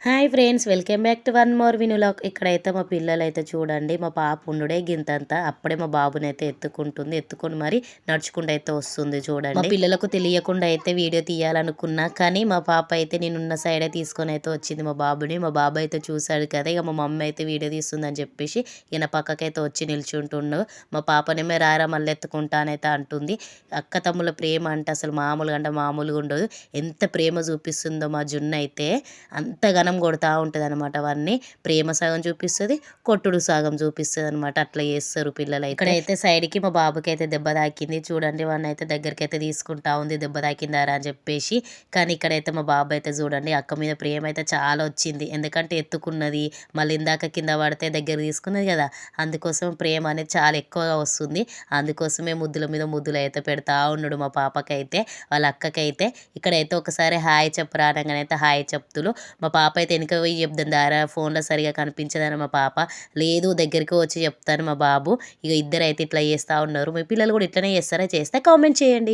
Hi friends, welcome back to one more vlog. ఇక్కడైతే మా పిల్లలైతే చూడండి, మా పాప ఉండుడే గింతంతా. అప్పుడే మా బాబునైతే ఎత్తుకుంటుంది. ఎత్తుకొని మరి నడుచుకుంటూ అయితే వస్తుంది చూడండి. మా పిల్లలకు తెలియకుండా అయితే వీడియో తీయాలనుకున్నా, కానీ మా పాప అయితే నేనున్న సైడే తీసుకొని అయితే వచ్చింది మా బాబుని. మా బాబు అయితే చూశాడు కదా, ఇక మా మమ్మీ అయితే వీడియో తీస్తుందని చెప్పేసి ఈయన పక్కకైతే వచ్చి నిల్చుంటుండు. మా పాపనేమే రారా మళ్ళీ ఎత్తుకుంటానైతే అంటుంది. అక్క తమ్ముల ప్రేమ అంటే అసలు మామూలుగా అంటే మామూలుగా ఉండదు. ఎంత ప్రేమ చూపిస్తుందో మా జున్ను అయితే, అంతగా కొడతా ఉంటుంది అనమాట. అవన్నీ ప్రేమ సగం చూపిస్తుంది, కొట్టుడు సగం చూపిస్తుంది అనమాట. అట్లా చేస్తారు పిల్లలు. ఇక్కడైతే సైడ్కి మా బాబుకి అయితే దెబ్బ తాకింది చూడండి. వాడిని అయితే దగ్గరికి అయితే తీసుకుంటా ఉంది, దెబ్బ తాకిందారా అని చెప్పేసి. కానీ ఇక్కడైతే మా బాబు అయితే చూడండి, అక్క మీద ప్రేమ అయితే చాలా వచ్చింది. ఎందుకంటే ఎత్తుకున్నది, మళ్ళీ ఇందాక కింద పడితే దగ్గర తీసుకున్నది కదా, అందుకోసం ప్రేమ అనేది చాలా ఎక్కువగా వస్తుంది. అందుకోసమే ముద్దుల మీద ముద్దులు అయితే పెడతా ఉన్నాడు మా పాపకైతే, వాళ్ళ అక్కకైతే. ఇక్కడైతే ఒకసారి హాయ్ చెప్పరా అనగానే అయితే హాయ్ చెప్తులు. మా పాప అయితే వెనక పోయి చెప్దాం దారా, ఫోన్లో సరిగా కనిపించదని మా పాప. లేదు దగ్గరికి వచ్చి చెప్తాను మా బాబు. ఇక ఇద్దరు అయితే ఇట్లా చేస్తూ ఉన్నారు. మీ పిల్లలు కూడా ఇట్లనే చేస్తారా? చేస్తే కామెంట్ చేయండి.